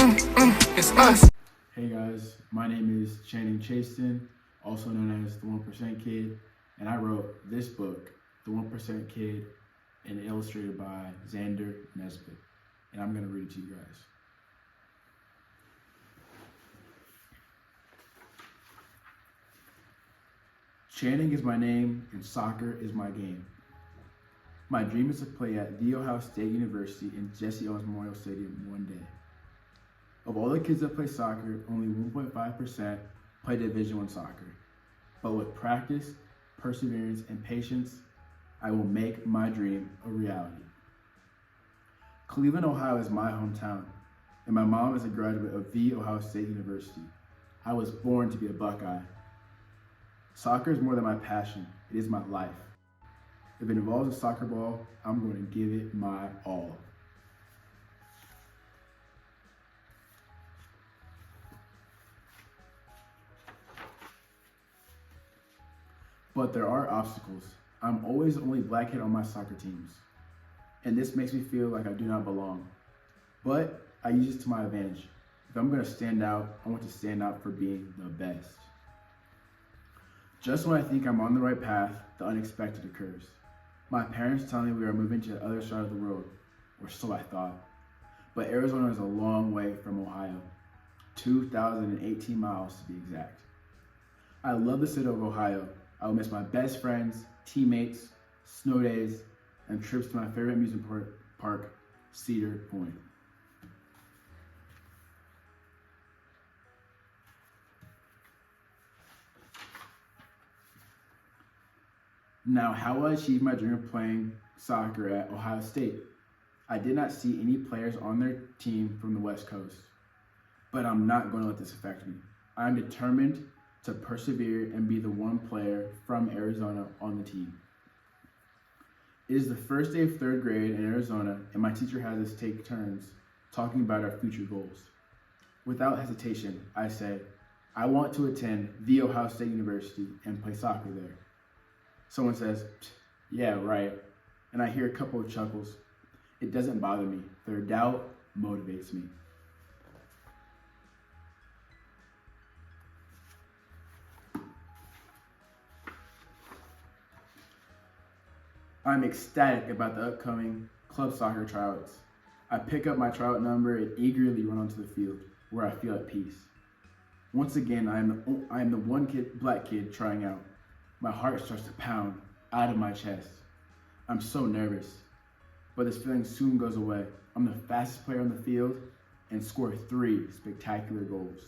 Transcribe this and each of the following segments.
It's us. Hey guys, my name is Channing Chasten, also known as the 1% Kid, and I wrote this book, The 1% Kid, and illustrated by Xander Nesbitt, and I'm going to read it to you guys. Channing is my name, and soccer is my game. My dream is to play at The Ohio State University in Jesse Owens Memorial Stadium one day. Of all the kids that play soccer, only 1.5% play Division I soccer. But with practice, perseverance, and patience, I will make my dream a reality. Cleveland, Ohio is my hometown, and my mom is a graduate of The Ohio State University. I was born to be a Buckeye. Soccer is more than my passion, it is my life. If it involves a soccer ball, I'm going to give it my all. But there are obstacles. I'm always the only black kid on my soccer teams, and this makes me feel like I do not belong. But I use it to my advantage. If I'm going to stand out, I want to stand out for being the best. Just when I think I'm on the right path, the unexpected occurs. My parents tell me we are moving to the other side of the world, or so I thought. But Arizona is a long way from Ohio, 2,018 miles to be exact. I love the city of Ohio. I will miss my best friends, teammates, snow days, and trips to my favorite amusement park, Cedar Point. Now, how will I achieve my dream of playing soccer at Ohio State? I did not see any players on their team from the West Coast, but I'm not going to let this affect me. I am determined to persevere and be the one player from Arizona on the team. It is the first day of third grade in Arizona, and my teacher has us take turns talking about our future goals. Without hesitation, I say, I want to attend The Ohio State University and play soccer there. Someone says, yeah, right, and I hear a couple of chuckles. It doesn't bother me. Their doubt motivates me. I'm ecstatic about the upcoming club soccer tryouts. I pick up my tryout number and eagerly run onto the field, where I feel at peace. Once again, I am the one black kid trying out. My heart starts to pound out of my chest. I'm so nervous, but this feeling soon goes away. I'm the fastest player on the field and score 3 spectacular goals.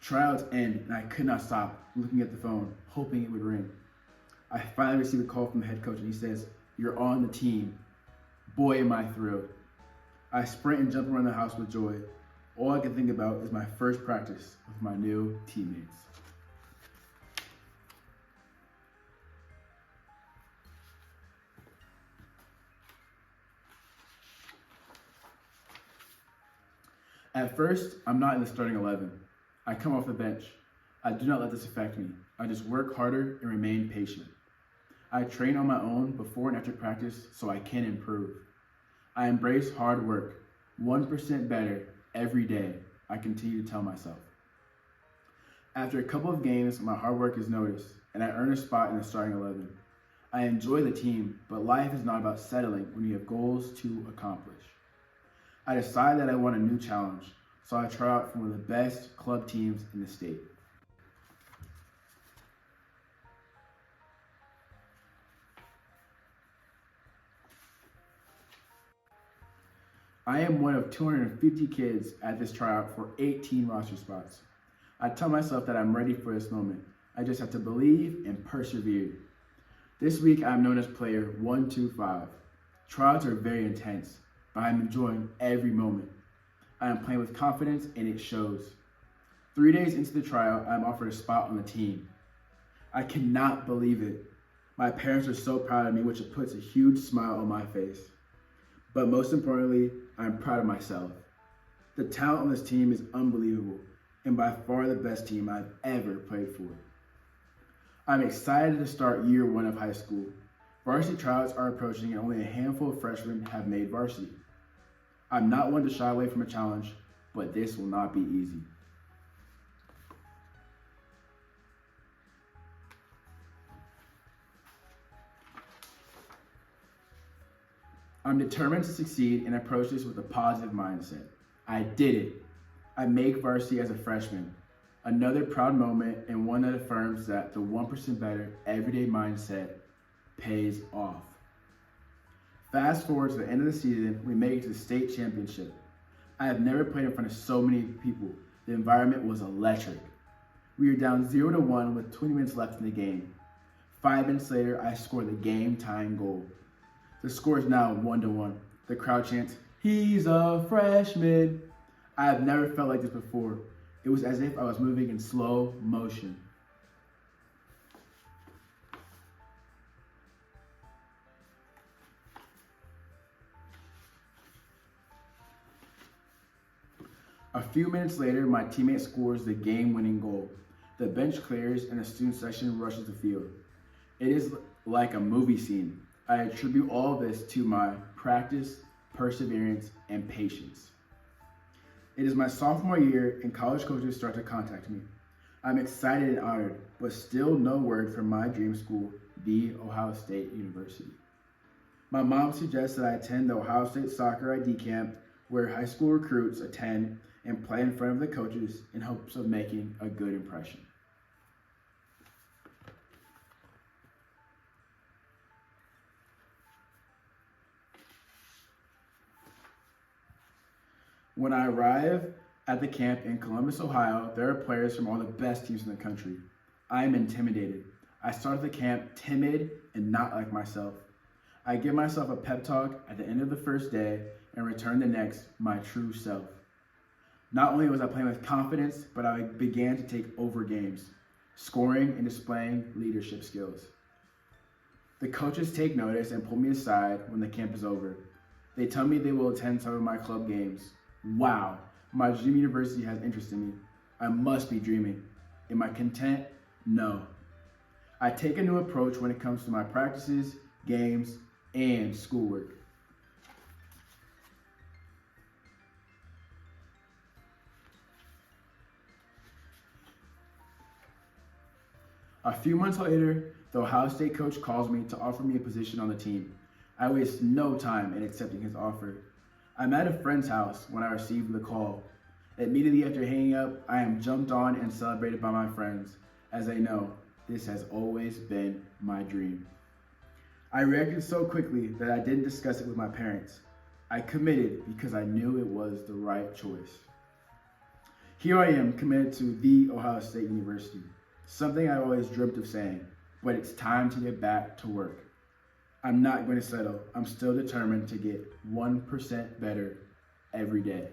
Tryouts end, and I could not stop looking at the phone, hoping it would ring. I finally receive a call from the head coach, and he says, "You're on the team." Boy, am I thrilled. I sprint and jump around the house with joy. All I can think about is my first practice with my new teammates. At first, I'm not in the starting 11. I come off the bench. I do not let this affect me. I just work harder and remain patient. I train on my own before and after practice so I can improve. I embrace hard work, 1% better every day, I continue to tell myself. After a couple of games, my hard work is noticed, and I earn a spot in the starting 11. I enjoy the team, but life is not about settling when you have goals to accomplish. I decide that I want a new challenge, so I try out for one of the best club teams in the state. I am one of 250 kids at this tryout for 18 roster spots. I tell myself that I'm ready for this moment. I just have to believe and persevere. This week I'm known as player 125. Tryouts are very intense, but I'm enjoying every moment. I am playing with confidence and it shows. 3 days into the tryout, I'm offered a spot on the team. I cannot believe it. My parents are so proud of me, which puts a huge smile on my face. But most importantly, I'm proud of myself. The talent on this team is unbelievable, and by far the best team I've ever played for. I'm excited to start year 1 of high school. Varsity tryouts are approaching and only a handful of freshmen have made varsity. I'm not one to shy away from a challenge, but this will not be easy. I'm determined to succeed and approach this with a positive mindset. I did it. I make varsity as a freshman. Another proud moment and one that affirms that the 1% better everyday mindset pays off. Fast forward to the end of the season, we make it to the state championship. I have never played in front of so many people. The environment was electric. We were down 0-1 with 20 minutes left in the game. 5 minutes later, I scored the game-tying goal. The score is now 1-1. The crowd chants, "He's a freshman." I have never felt like this before. It was as if I was moving in slow motion. A few minutes later, my teammate scores the game-winning goal. The bench clears and the student section rushes the field. It is like a movie scene. I attribute all this to my practice, perseverance, and patience. It is my sophomore year and college coaches start to contact me. I'm excited and honored, but still no word from my dream school, The Ohio State University. My mom suggests that I attend the Ohio State Soccer ID Camp, where high school recruits attend and play in front of the coaches in hopes of making a good impression. When I arrive at the camp in Columbus, Ohio, there are players from all the best teams in the country. I am intimidated. I started the camp timid and not like myself. I give myself a pep talk at the end of the first day and return the next, my true self. Not only was I playing with confidence, but I began to take over games, scoring and displaying leadership skills. The coaches take notice and pull me aside when the camp is over. They tell me they will attend some of my club games. Wow, my dream university has interest in me. I must be dreaming. Am I content? No. I take a new approach when it comes to my practices, games, and schoolwork. A few months later, the Ohio State coach calls me to offer me a position on the team. I waste no time in accepting his offer. I'm at a friend's house when I received the call. Immediately after hanging up, I am jumped on and celebrated by my friends, as they know this has always been my dream. I reacted so quickly that I didn't discuss it with my parents. I committed because I knew it was the right choice. Here I am committed to The Ohio State University, something I always dreamt of saying, but it's time to get back to work. I'm not going to settle. I'm still determined to get 1% better every day.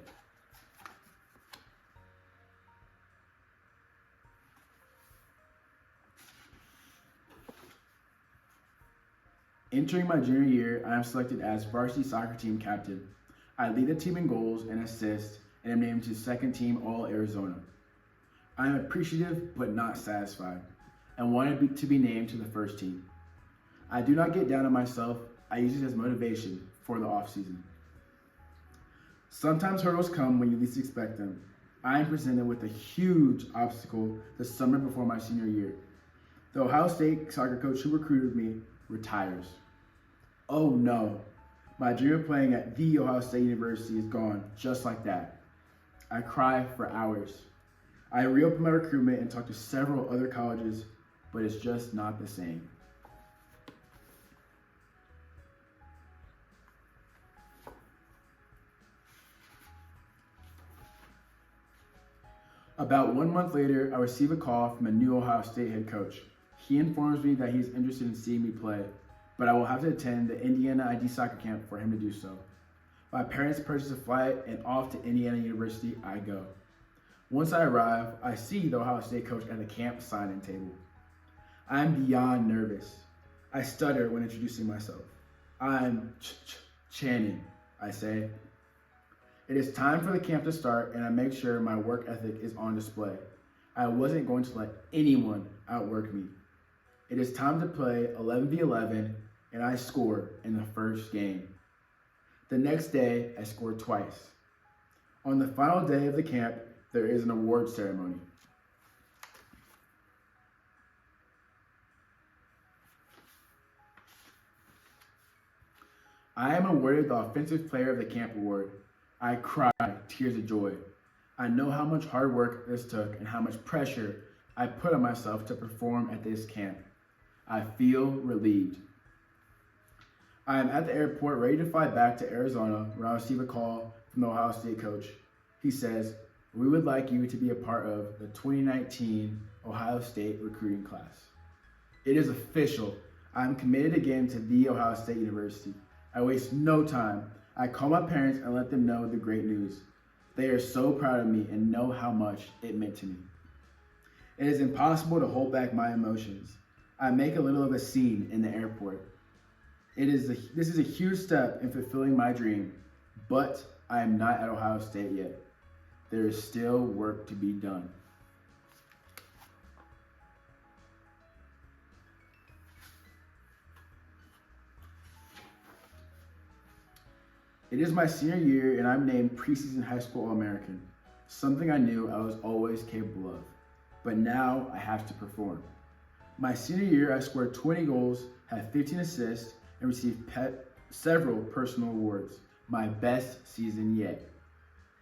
Entering my junior year, I am selected as varsity soccer team captain. I lead the team in goals and assists and am named to second team All-Arizona. I am appreciative but not satisfied and wanted to be named to the first team. I do not get down on myself. I use it as motivation for the offseason. Sometimes hurdles come when you least expect them. I am presented with a huge obstacle the summer before my senior year. The Ohio State soccer coach who recruited me retires. Oh no, my dream of playing at The Ohio State University is gone just like that. I cry for hours. I reopen my recruitment and talk to several other colleges, but it's just not the same. About 1 month later, I receive a call from a new Ohio State head coach. He informs me that he's interested in seeing me play, but I will have to attend the Indiana ID soccer camp for him to do so. My parents purchase a flight and off to Indiana University I go. Once I arrive, I see the Ohio State coach at the camp sign-in table. I am beyond nervous. I stutter when introducing myself. I'm Channing, I say. It is time for the camp to start, and I make sure my work ethic is on display. I wasn't going to let anyone outwork me. It is time to play 11v11, and I score in the first game. The next day, I scored twice. On the final day of the camp, there is an award ceremony. I am awarded the Offensive Player of the Camp award. I cried tears of joy. I know how much hard work this took and how much pressure I put on myself to perform at this camp. I feel relieved. I am at the airport ready to fly back to Arizona when I receive a call from the Ohio State coach. He says, "We would like you to be a part of the 2019 Ohio State recruiting class." It is official. I am committed again to the Ohio State University. I waste no time. I call my parents and let them know the great news. They are so proud of me and know how much it meant to me. It is impossible to hold back my emotions. I make a little of a scene in the airport. This is a huge step in fulfilling my dream, but I am not at Ohio State yet. There is still work to be done. It is my senior year and I'm named preseason high school All-American, something I knew I was always capable of, but now I have to perform. My senior year, I scored 20 goals, had 15 assists, and received several personal awards, my best season yet.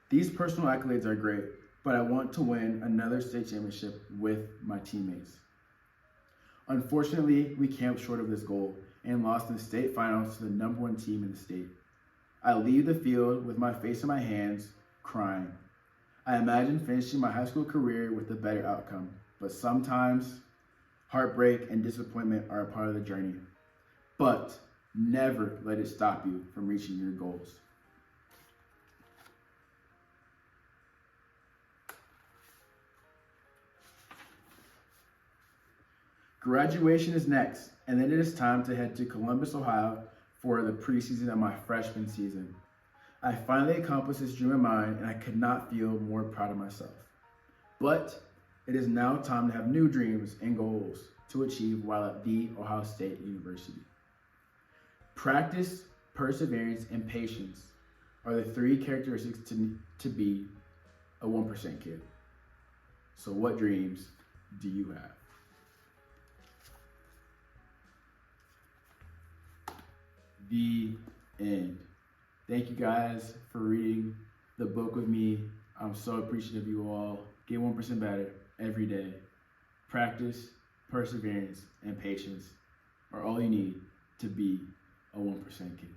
These personal accolades are great, but I want to win another state championship with my teammates. Unfortunately, we came up short of this goal and lost in the state finals to the #1 team in the state. I leave the field with my face in my hands, crying. I imagine finishing my high school career with a better outcome, but sometimes heartbreak and disappointment are a part of the journey. But never let it stop you from reaching your goals. Graduation is next, and then it is time to head to Columbus, Ohio for the preseason of my freshman season. I finally accomplished this dream of mine, and I could not feel more proud of myself. But it is now time to have new dreams and goals to achieve while at the Ohio State University. Practice, perseverance, and patience are the 3 characteristics to be a 1% kid. So what dreams do you have? The end. Thank you guys for reading the book with me. I'm so appreciative of you all. Get 1% better every day. Practice, perseverance, and patience are all you need to be a 1% kid.